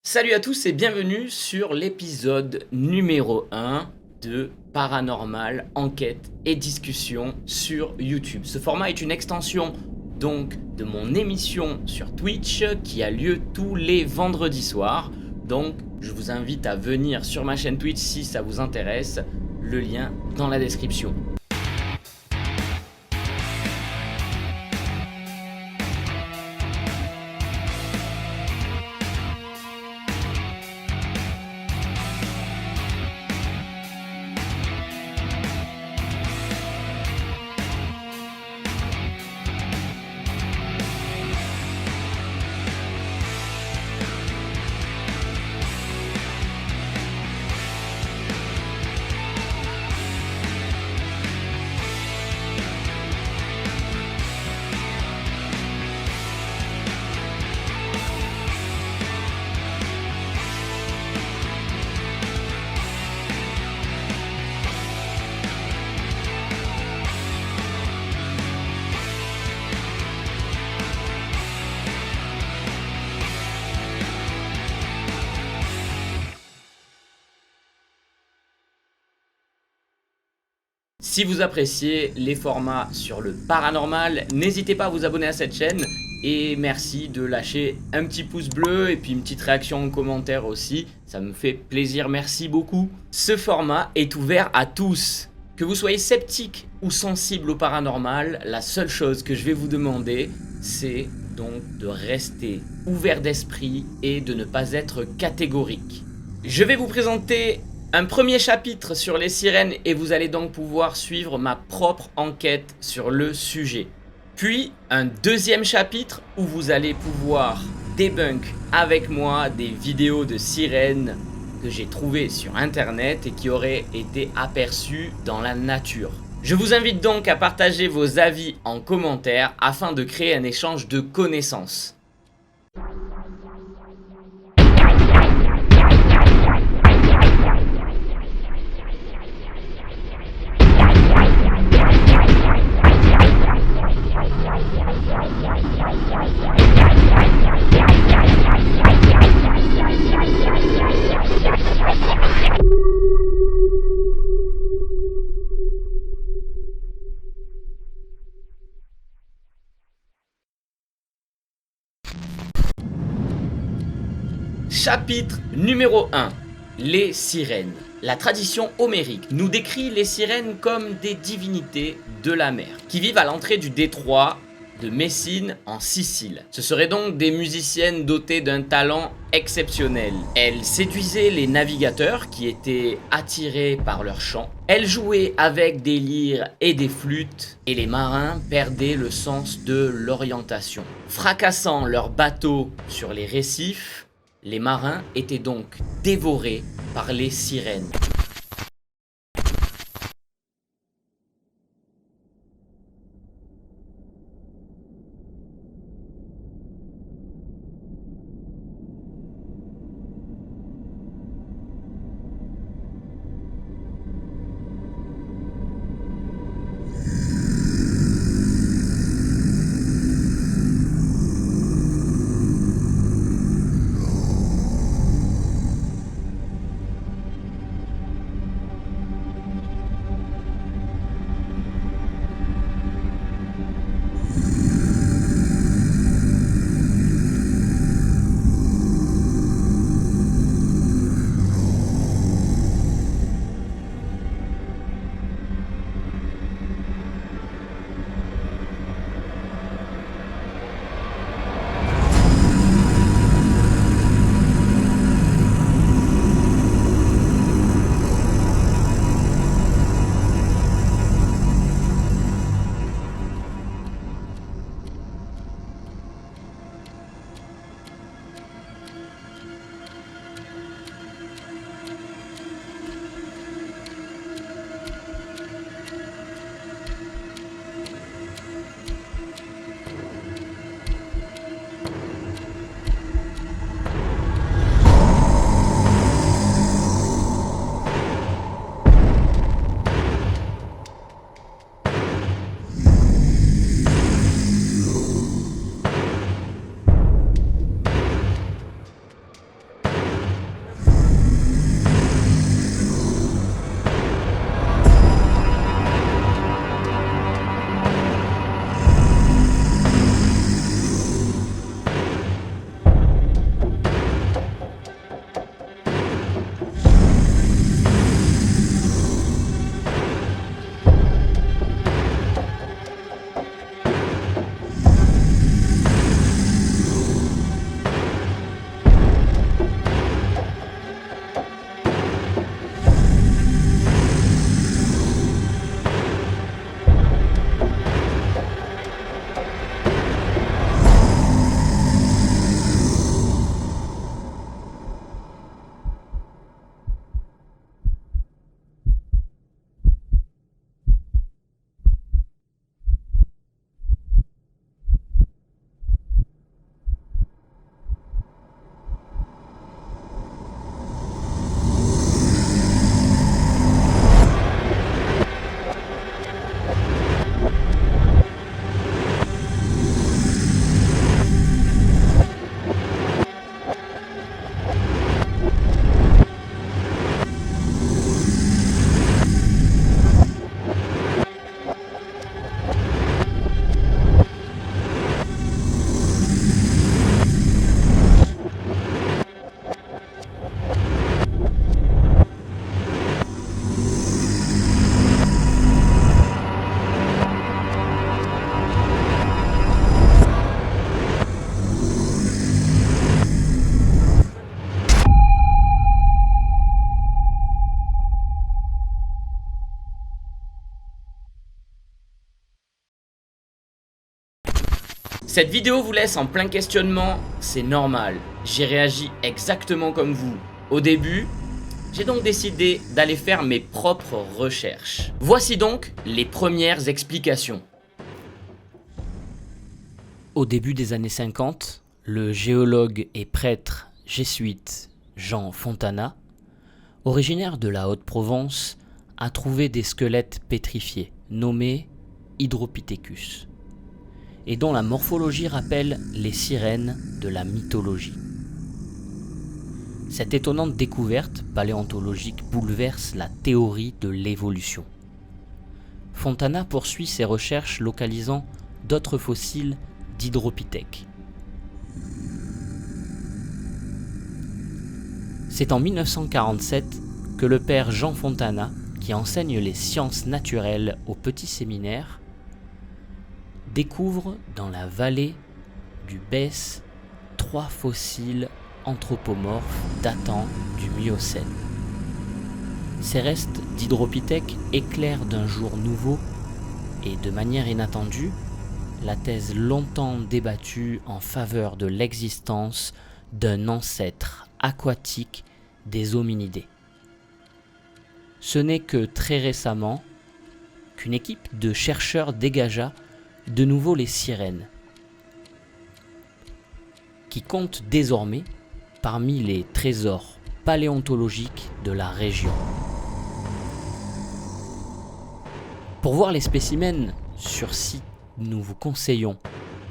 Salut à tous et bienvenue sur l'épisode numéro 1 de Paranormal, Enquête et Discussion sur YouTube. Ce format est une extension donc de mon émission sur Twitch qui a lieu tous les vendredis soirs. Donc je vous invite à venir sur ma chaîne Twitch si ça vous intéresse, le lien dans la description. Si vous appréciez les formats sur le paranormal, n'hésitez pas à vous abonner à cette chaîne et merci de lâcher un petit pouce bleu et puis une petite réaction en commentaire aussi, ça me fait plaisir, merci beaucoup. Ce format est ouvert à tous. Que vous soyez sceptique ou sensible au paranormal, la seule chose que je vais vous demander, c'est donc de rester ouvert d'esprit et de ne pas être catégorique. Je vais vous présenter un premier chapitre sur les sirènes et vous allez donc pouvoir suivre ma propre enquête sur le sujet. Puis un deuxième chapitre où vous allez pouvoir debunk avec moi des vidéos de sirènes que j'ai trouvées sur internet et qui auraient été aperçues dans la nature. Je vous invite donc à partager vos avis en commentaire afin de créer un échange de connaissances. Chapitre numéro 1. Les sirènes. La tradition homérique nous décrit les sirènes comme des divinités de la mer, qui vivent à l'entrée du détroit de Messine en Sicile. Ce seraient donc des musiciennes dotées d'un talent exceptionnel. Elles séduisaient les navigateurs qui étaient attirés par leur chant. Elles jouaient avec des lyres et des flûtes et les marins perdaient le sens de l'orientation. Fracassant leurs bateaux sur les récifs, les marins étaient donc dévorés par les sirènes. Cette vidéo vous laisse en plein questionnement, c'est normal, j'ai réagi exactement comme vous. Au début, j'ai donc décidé d'aller faire mes propres recherches. Voici donc les premières explications. Au début des années 50, le géologue et prêtre jésuite Jean Fontana, originaire de la Haute-Provence, a trouvé des squelettes pétrifiés nommés Hydropithecus et dont la morphologie rappelle les sirènes de la mythologie. Cette étonnante découverte paléontologique bouleverse la théorie de l'évolution. Fontana poursuit ses recherches localisant d'autres fossiles d'Hydropithèque. C'est en 1947 que le père Jean Fontana, qui enseigne les sciences naturelles au petit séminaire, découvre dans la vallée du Besse 3 fossiles anthropomorphes datant du Miocène. Ces restes d'Hydropithèque éclairent d'un jour nouveau et de manière inattendue la thèse longtemps débattue en faveur de l'existence d'un ancêtre aquatique des hominidés. Ce n'est que très récemment qu'une équipe de chercheurs dégagea de nouveau les sirènes, qui comptent désormais parmi les trésors paléontologiques de la région. Pour voir les spécimens sur site, nous vous conseillons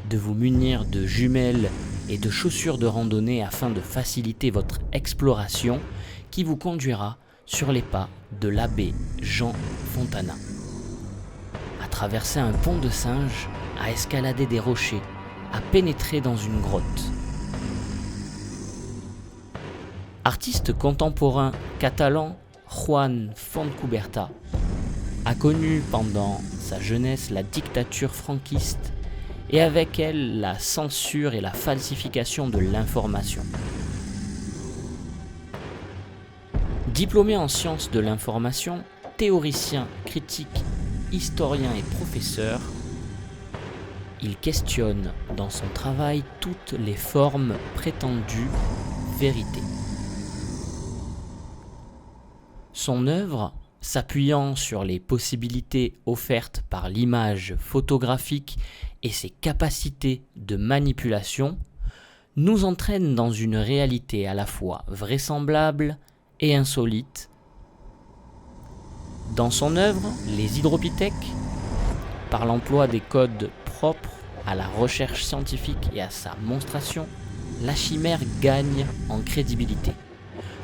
de vous munir de jumelles et de chaussures de randonnée afin de faciliter votre exploration qui vous conduira sur les pas de l'abbé Jean Fontana. À traverser un pont de singe, à escalader des rochers, à pénétrer dans une grotte. Artiste contemporain catalan, Juan Fontcuberta a connu pendant sa jeunesse la dictature franquiste et avec elle la censure et la falsification de l'information. Diplômé en sciences de l'information, théoricien, critique, historien et professeur, il questionne dans son travail toutes les formes prétendues vérité. Son œuvre, s'appuyant sur les possibilités offertes par l'image photographique et ses capacités de manipulation, nous entraîne dans une réalité à la fois vraisemblable et insolite. Dans son œuvre, les Hydropithèques, par l'emploi des codes propres à la recherche scientifique et à sa monstration, la chimère gagne en crédibilité.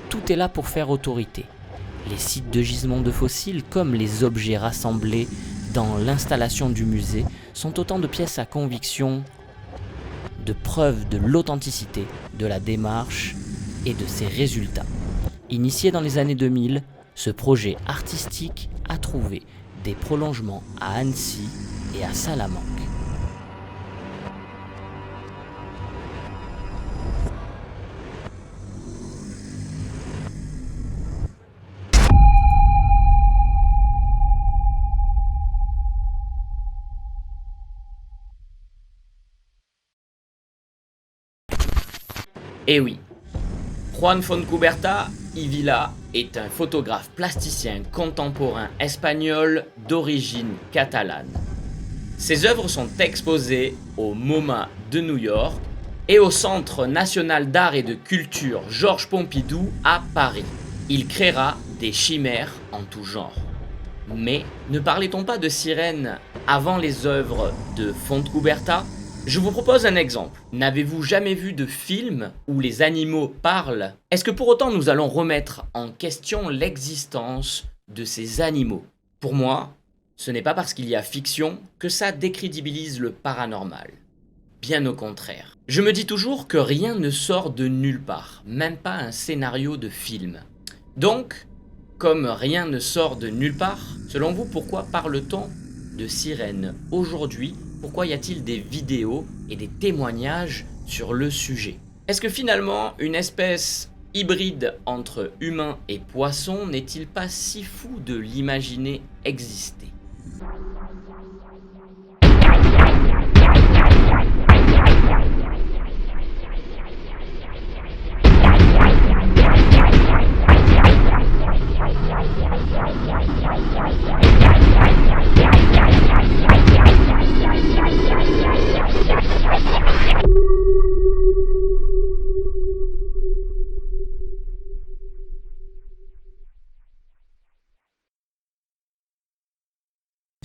Tout est là pour faire autorité. Les sites de gisements de fossiles, comme les objets rassemblés dans l'installation du musée, sont autant de pièces à conviction, de preuves de l'authenticité de la démarche et de ses résultats. Initié dans les années 2000, ce projet artistique a trouvé des prolongements à Annecy et à Salamanque. Eh oui, Juan Fontcuberta y Vila est un photographe plasticien contemporain espagnol d'origine catalane. Ses œuvres sont exposées au MoMA de New York et au Centre national d'art et de culture Georges Pompidou à Paris. Il créera des chimères en tout genre. Mais ne parlait-on pas de sirènes avant les œuvres de Fontcuberta ? Je vous propose un exemple. N'avez-vous jamais vu de film où les animaux parlent ? Est-ce que pour autant nous allons remettre en question l'existence de ces animaux ? Pour moi, ce n'est pas parce qu'il y a fiction que ça décrédibilise le paranormal. Bien au contraire. Je me dis toujours que rien ne sort de nulle part, même pas un scénario de film. Donc, comme rien ne sort de nulle part, selon vous, pourquoi parle-t-on de sirènes aujourd'hui ? Pourquoi y a-t-il des vidéos et des témoignages sur le sujet ? Est-ce que finalement, une espèce hybride entre humain et poisson n'est-il pas si fou de l'imaginer exister ?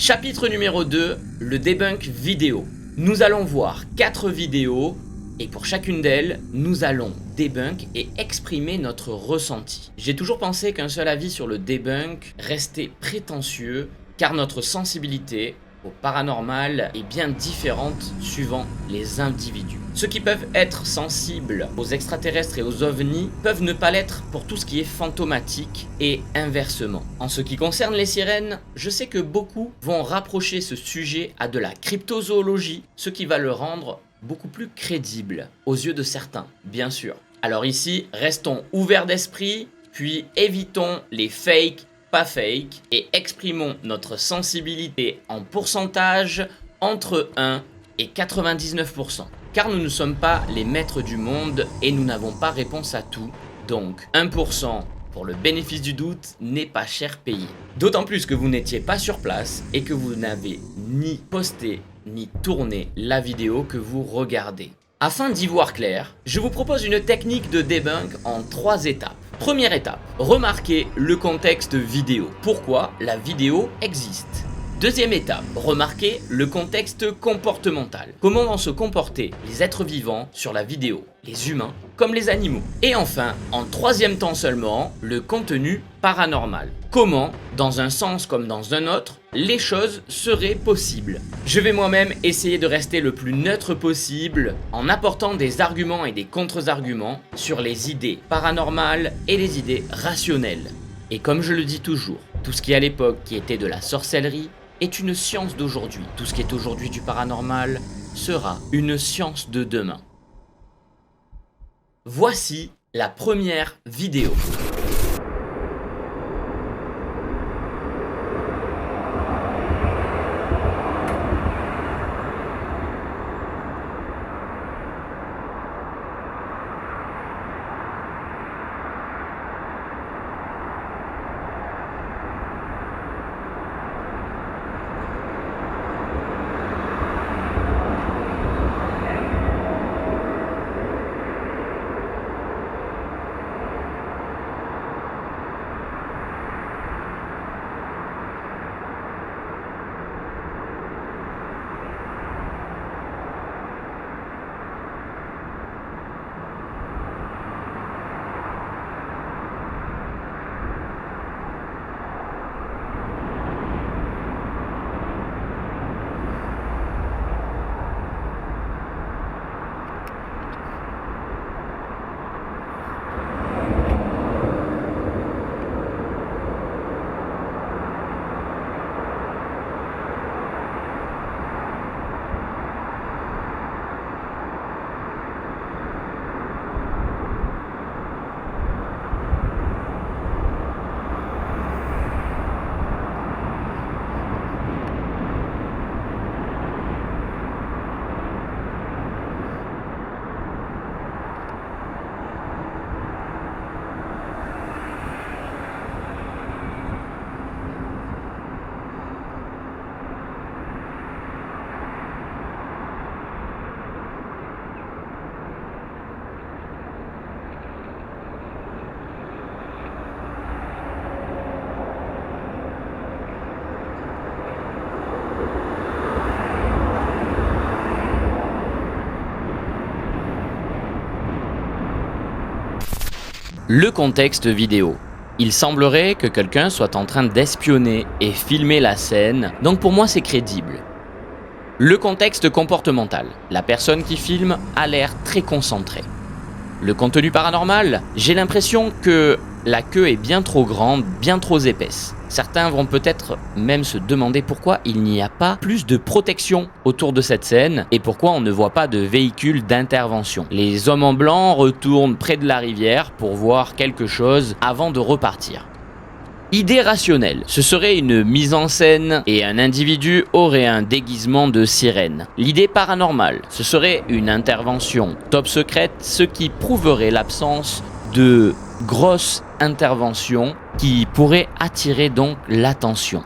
Chapitre numéro 2, le debunk vidéo. Nous allons voir 4 vidéos et pour chacune d'elles, nous allons debunk et exprimer notre ressenti. J'ai toujours pensé qu'un seul avis sur le debunk restait prétentieux car notre sensibilité au paranormal est bien différente suivant les individus. Ceux qui peuvent être sensibles aux extraterrestres et aux ovnis peuvent ne pas l'être pour tout ce qui est fantomatique et inversement. En ce qui concerne les sirènes, je sais que beaucoup vont rapprocher ce sujet à de la cryptozoologie, ce qui va le rendre beaucoup plus crédible aux yeux de certains, bien sûr. Alors ici, restons ouverts d'esprit, puis évitons les fakes, pas fake, et exprimons notre sensibilité en pourcentage entre 1 et 99%. Car nous ne sommes pas les maîtres du monde et nous n'avons pas réponse à tout, donc 1% pour le bénéfice du doute n'est pas cher payé. D'autant plus que vous n'étiez pas sur place et que vous n'avez ni posté ni tourné la vidéo que vous regardez. Afin d'y voir clair, je vous propose une technique de debunk en 3 étapes. Première étape, remarquez le contexte vidéo. Pourquoi la vidéo existe. Deuxième étape, remarquez le contexte comportemental. Comment vont se comporter les êtres vivants sur la vidéo, les humains comme les animaux. Et enfin, en troisième temps seulement, le contenu paranormal. Comment, dans un sens comme dans un autre, les choses seraient possibles. Je vais moi-même essayer de rester le plus neutre possible en apportant des arguments et des contre-arguments sur les idées paranormales et les idées rationnelles. Et comme je le dis toujours, tout ce qui à l'époque qui était de la sorcellerie est une science d'aujourd'hui. Tout ce qui est aujourd'hui du paranormal sera une science de demain. Voici la première vidéo. Le contexte vidéo. Il semblerait que quelqu'un soit en train d'espionner et filmer la scène, donc pour moi c'est crédible. Le contexte comportemental. La personne qui filme a l'air très concentrée. Le contenu paranormal, j'ai l'impression que la queue est bien trop grande, bien trop épaisse. Certains vont peut-être même se demander pourquoi il n'y a pas plus de protection autour de cette scène et pourquoi on ne voit pas de véhicule d'intervention. Les hommes en blanc retournent près de la rivière pour voir quelque chose avant de repartir. Idée rationnelle, ce serait une mise en scène et un individu aurait un déguisement de sirène. L'idée paranormale, ce serait une intervention top secrète, ce qui prouverait l'absence de grosses interventions qui pourraient attirer donc l'attention.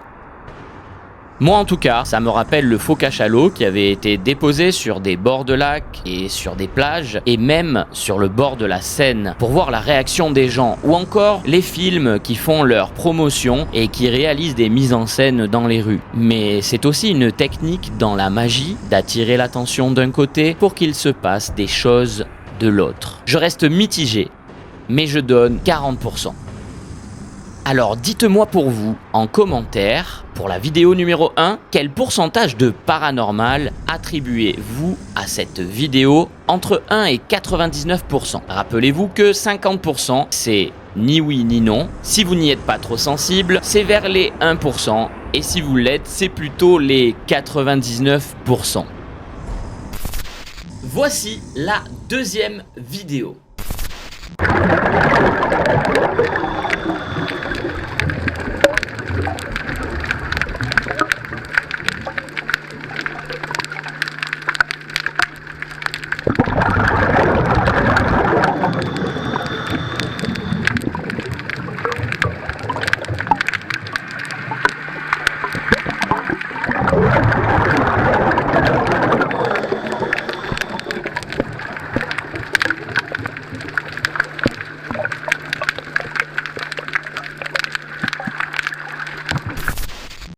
Moi en tout cas, ça me rappelle le faux cachalot qui avait été déposé sur des bords de lac et sur des plages et même sur le bord de la Seine pour voir la réaction des gens, ou encore les films qui font leur promotion et qui réalisent des mises en scène dans les rues. Mais c'est aussi une technique dans la magie d'attirer l'attention d'un côté pour qu'il se passe des choses de l'autre. Je reste mitigé, mais je donne 40%. Alors dites-moi pour vous, en commentaire, pour la vidéo numéro 1, quel pourcentage de paranormal attribuez-vous à cette vidéo entre 1 et 99%. Rappelez-vous que 50% c'est ni oui ni non. Si vous n'y êtes pas trop sensible, c'est vers les 1%. Et si vous l'êtes, c'est plutôt les 99%. Voici la deuxième vidéo.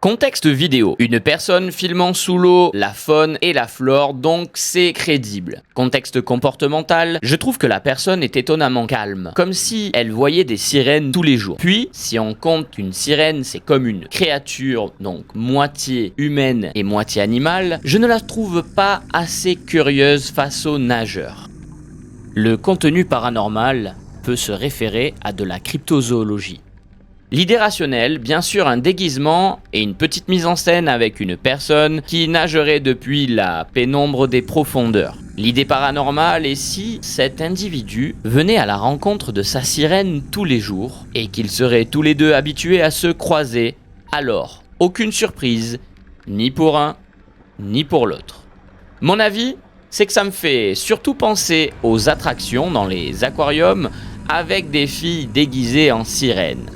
Contexte vidéo. Une personne filmant sous l'eau la faune et la flore, donc c'est crédible. Contexte comportemental. Je trouve que la personne est étonnamment calme, comme si elle voyait des sirènes tous les jours. Puis, si on compte qu'une sirène c'est comme une créature, donc moitié humaine et moitié animale, je ne la trouve pas assez curieuse face aux nageurs. Le contenu paranormal peut se référer à de la cryptozoologie. L'idée rationnelle, bien sûr un déguisement et une petite mise en scène avec une personne qui nagerait depuis la pénombre des profondeurs. L'idée paranormale est si cet individu venait à la rencontre de sa sirène tous les jours et qu'ils seraient tous les deux habitués à se croiser, alors aucune surprise, ni pour un, ni pour l'autre. Mon avis, c'est que ça me fait surtout penser aux attractions dans les aquariums avec des filles déguisées en sirènes.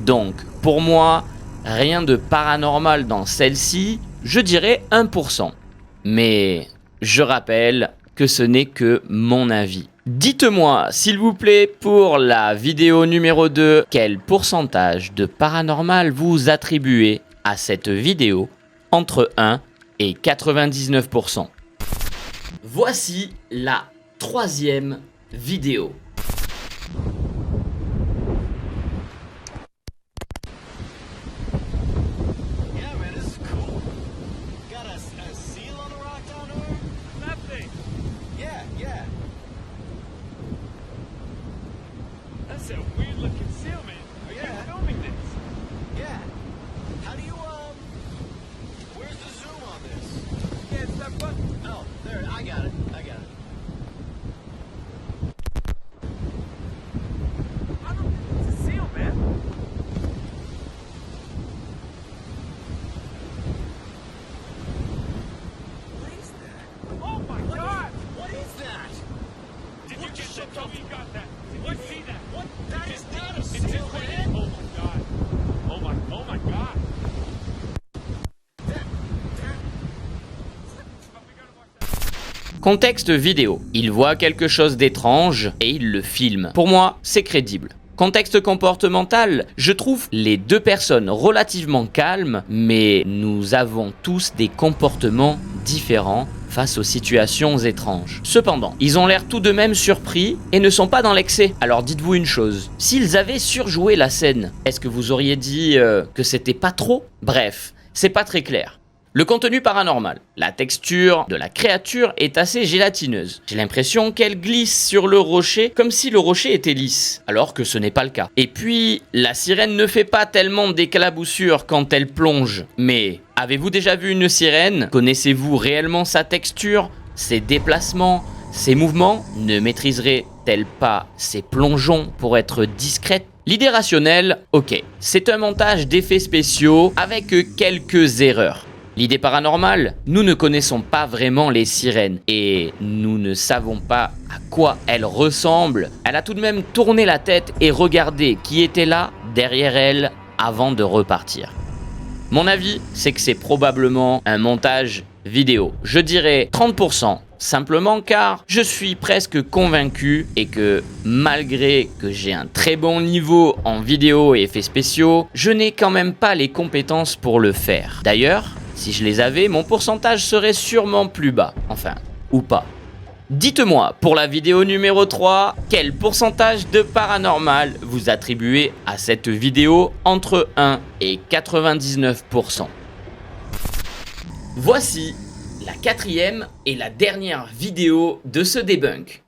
Donc, pour moi, rien de paranormal dans celle-ci, je dirais 1%. Mais je rappelle que ce n'est que mon avis. Dites-moi, s'il vous plaît, pour la vidéo numéro 2, quel pourcentage de paranormal vous attribuez à cette vidéo entre 1 et 99%. Voici la troisième vidéo. That's a weird looking seal, man. Are you filming this? Yeah. How do you, where's the zoom on this? Yeah, it's that button. Oh, there, I got it. I got it. I don't think it's a seal, man. What is that? Oh my god! What is that? Did What you the just shit tell me you got that? Did you see that? What? That is not a It's seal, just man. Oh my god. Oh my god. Contexte vidéo. Il voit quelque chose d'étrange et il le filme. Pour moi, c'est crédible. Contexte comportemental, je trouve les deux personnes relativement calmes, mais nous avons tous des comportements différents face aux situations étranges. Cependant, ils ont l'air tout de même surpris et ne sont pas dans l'excès. Alors dites-vous une chose, s'ils avaient surjoué la scène, est-ce que vous auriez dit que c'était pas trop? Bref, c'est pas très clair. Le contenu paranormal. La texture de la créature est assez gélatineuse. J'ai l'impression qu'elle glisse sur le rocher comme si le rocher était lisse, alors que ce n'est pas le cas. Et puis, la sirène ne fait pas tellement d'éclaboussures quand elle plonge. Mais avez-vous déjà vu une sirène? Connaissez-vous réellement sa texture, ses déplacements, ses mouvements? Ne maîtriserait-elle pas ses plongeons pour être discrète? L'idée rationnelle, ok, c'est un montage d'effets spéciaux avec quelques erreurs. L'idée paranormale, nous ne connaissons pas vraiment les sirènes et nous ne savons pas à quoi elles ressemblent. Elle a tout de même tourné la tête et regardé qui était là derrière elle avant de repartir. Mon avis, c'est que c'est probablement un montage vidéo. Je dirais 30%, simplement car je suis presque convaincu et que malgré que j'ai un très bon niveau en vidéo et effets spéciaux, je n'ai quand même pas les compétences pour le faire. D'ailleurs, si je les avais, mon pourcentage serait sûrement plus bas. Enfin, ou pas. Dites-moi, pour la vidéo numéro 3, quel pourcentage de paranormal vous attribuez à cette vidéo entre 1 et 99%. Voici la 4e et la dernière vidéo de ce debunk.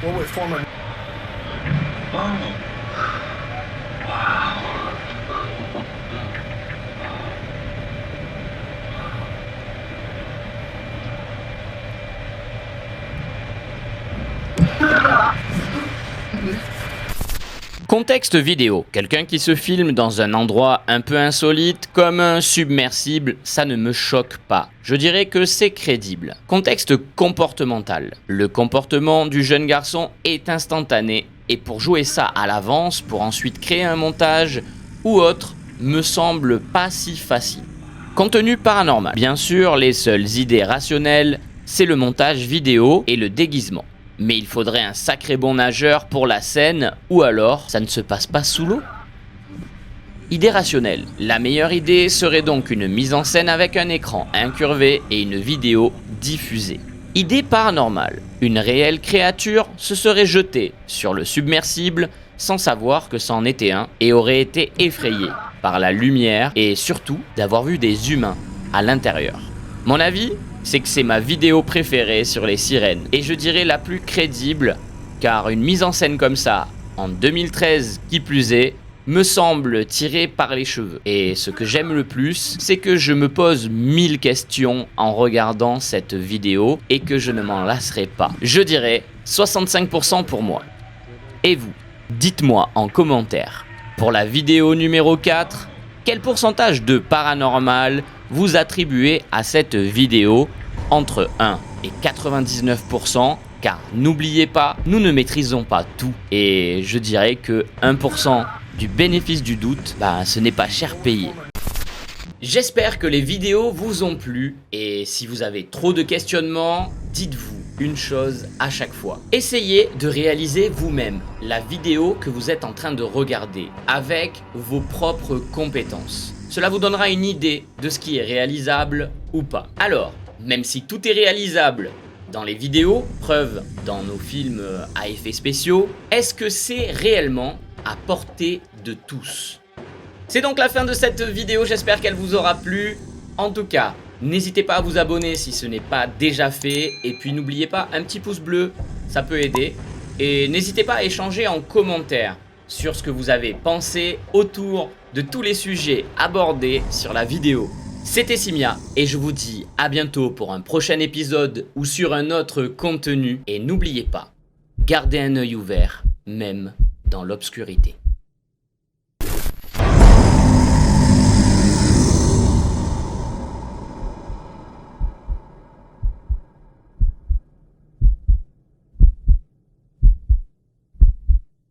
What would form a... Contexte vidéo. Quelqu'un qui se filme dans un endroit un peu insolite comme un submersible, ça ne me choque pas. Je dirais que c'est crédible. Contexte comportemental. Le comportement du jeune garçon est instantané et pour jouer ça à l'avance, pour ensuite créer un montage ou autre, me semble pas si facile. Contenu paranormal. Bien sûr, les seules idées rationnelles, c'est le montage vidéo et le déguisement. Mais il faudrait un sacré bon nageur pour la scène, ou alors ça ne se passe pas sous l'eau. Idée rationnelle. La meilleure idée serait donc une mise en scène avec un écran incurvé et une vidéo diffusée. Idée paranormale. Une réelle créature se serait jetée sur le submersible sans savoir que c'en était un et aurait été effrayée par la lumière et surtout d'avoir vu des humains à l'intérieur. Mon avis, c'est que c'est ma vidéo préférée sur les sirènes et je dirais la plus crédible car une mise en scène comme ça en 2013 qui plus est me semble tirée par les cheveux. Et ce que j'aime le plus, c'est que je me pose 1000 questions en regardant cette vidéo et que je ne m'en lasserai pas. Je dirais 65% pour moi. Et vous, dites-moi en commentaire, pour la vidéo numéro 4, quel pourcentage de paranormal vous attribuez à cette vidéo entre 1 et 99%, car n'oubliez pas, nous ne maîtrisons pas tout. Et je dirais que 1% du bénéfice du doute, ce n'est pas cher payé. J'espère que les vidéos vous ont plu et si vous avez trop de questionnements, dites-vous une chose à chaque fois. Essayez de réaliser vous-même la vidéo que vous êtes en train de regarder avec vos propres compétences. Cela vous donnera une idée de ce qui est réalisable ou pas. Alors, même si tout est réalisable dans les vidéos, preuve dans nos films à effets spéciaux, est-ce que c'est réellement à portée de tous? C'est donc la fin de cette vidéo, j'espère qu'elle vous aura plu. En tout cas, n'hésitez pas à vous abonner si ce n'est pas déjà fait. Et puis n'oubliez pas, un petit pouce bleu, ça peut aider. Et n'hésitez pas à échanger en commentaire sur ce que vous avez pensé autour de tous les sujets abordés sur la vidéo. C'était Simia et je vous dis à bientôt pour un prochain épisode ou sur un autre contenu. Et n'oubliez pas, gardez un œil ouvert, même dans l'obscurité.